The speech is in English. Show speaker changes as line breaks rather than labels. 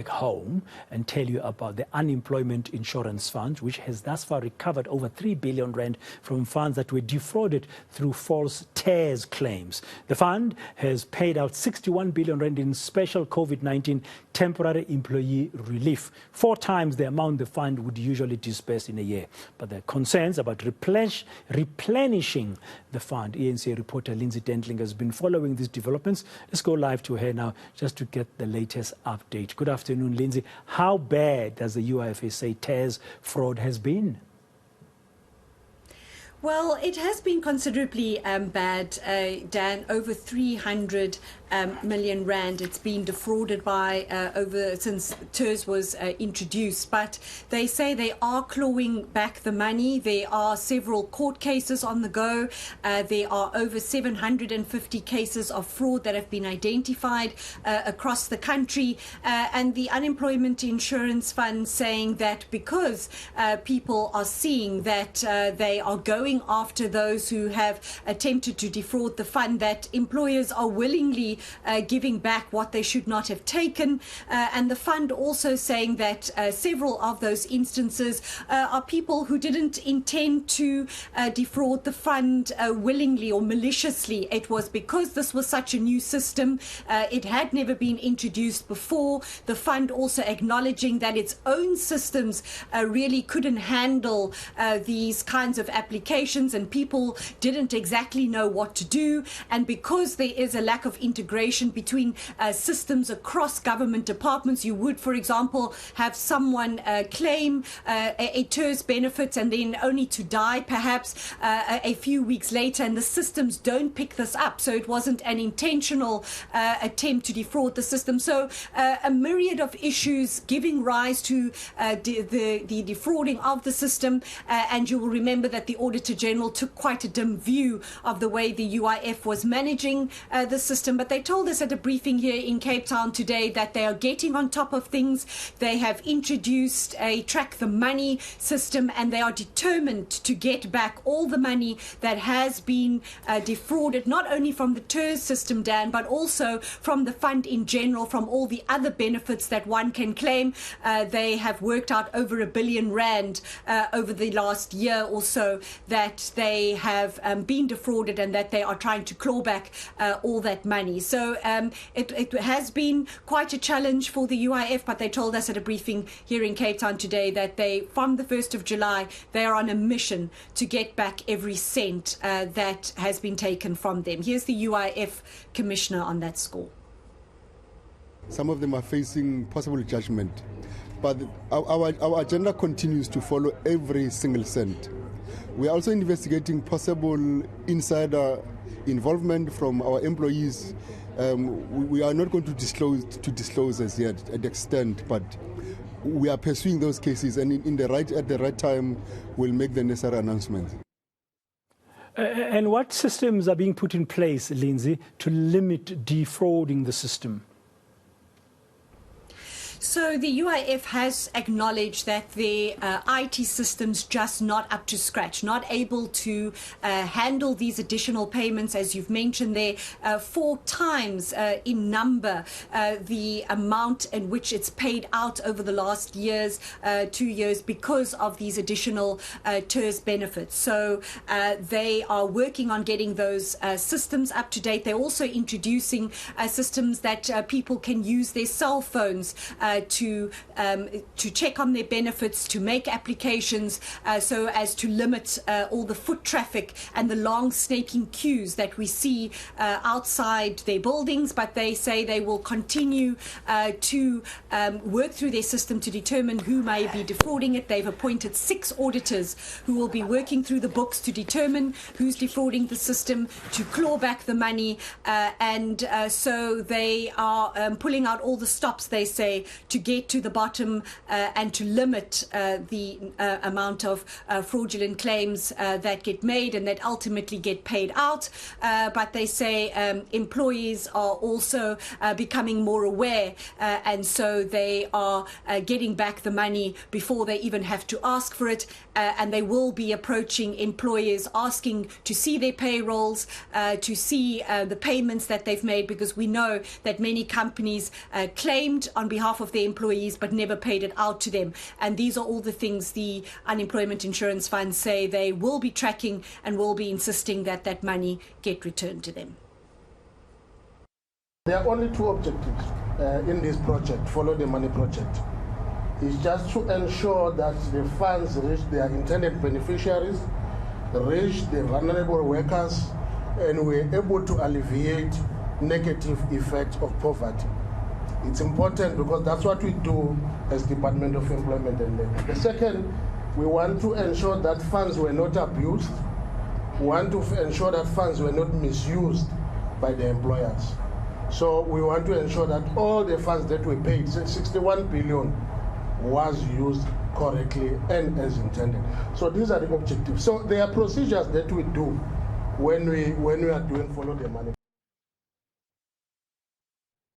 home and tell you about the Unemployment Insurance Fund, which has thus far recovered over 3 billion rand from funds that were defrauded through false TERS claims. The fund has paid out 61 billion rand in special COVID-19 temporary employee relief, 4 times the amount the fund would usually disperse in a year. But there are concerns about replenishing the fund. eNCA reporter Lindsay Dentlinger has been following these developments. Let's go live to her now just to get the latest update. Good afternoon, Lindsay. How bad does the UIFA say TERS fraud has been?
Well, it has been considerably bad, Dan. Over 300 million rand it's been defrauded by since TERS was introduced. But they say they are clawing back the money. There are several court cases on the go. There are over 750 cases of fraud that have been identified across the country. And the Unemployment Insurance Fund saying that because people are seeing that they are going after those who have attempted to defraud the fund, that employers are willingly giving back what they should not have taken. And the fund also saying that several of those instances are people who didn't intend to defraud the fund willingly or maliciously. It was because this was such a new system. It had never been introduced before. The fund also acknowledging that its own systems really couldn't handle these kinds of applications, and people didn't exactly know what to do. And because there is a lack of integration between systems across government departments, you would, for example, have someone claim a TERS benefit and then only to die perhaps a few weeks later, and the systems don't pick this up. So it wasn't an intentional attempt to defraud the system. So a myriad of issues giving rise to the defrauding of the system. And you will remember that the Auditor General took quite a dim view of the way the UIF was managing the system. But they told us at a briefing here in Cape Town today that they are getting on top of things. They have introduced a track the money system, and they are determined to get back all the money that has been defrauded, not only from the TERS system, Dan, but also from the fund in general, from all the other benefits that one can claim. They have worked out over R1 billion over the last year or so that they have been defrauded, and that they are trying to claw back all that money. So it has been quite a challenge for the UIF, but they told us at a briefing here in Cape Town today that they, from the 1st of July, they are on a mission to get back every cent that has been taken from them. Here's the UIF Commissioner on that score.
Some of them are facing possible judgment, but our agenda continues to follow every single cent. We are also investigating possible insider involvement from our employees. We are not going to disclose as yet at the extent, but we are pursuing those cases, and at the right time we'll make the necessary announcements.
And what systems are being put in place, Lindsay, to limit defrauding the system?
So the UIF has acknowledged that the IT systems just not up to scratch, not able to handle these additional payments, as you've mentioned there, 4 times in number the amount in which it's paid out over the last 2 years because of these additional TERS benefits. So they are working on getting those systems up to date. They're also introducing systems that people can use their cell phones to check on their benefits, to make applications so as to limit all the foot traffic and the long snaking queues that we see outside their buildings. But they say they will continue to work through their system to determine who may be defrauding it. They've appointed 6 auditors who will be working through the books to determine who's defrauding the system, to claw back the money, and so they are pulling out all the stops, they say, to get to the bottom and to limit the amount of fraudulent claims that get made and that ultimately get paid out. But they say employees are also becoming more aware, and so they are getting back the money before they even have to ask for it, and they will be approaching employers asking to see their payrolls, to see the payments that they've made, because we know that many companies claimed on behalf of their their employees but never paid it out to them. And these are all the things the unemployment insurance funds say they will be tracking and will be insisting that that money get returned to them.
There are only two objectives in this project, Follow the Money project. It's just to ensure that the funds reach their intended beneficiaries, reach the vulnerable workers, and we're able to alleviate negative effects of poverty. It's important because that's what we do as Department of Employment and Labor. The second, we want to ensure that funds were not abused. We want to ensure that funds were not misused by the employers. So we want to ensure that all the funds that we paid, 61 billion, was used correctly and as intended. So these are the objectives. So there are procedures that we do when we are doing Follow the Money.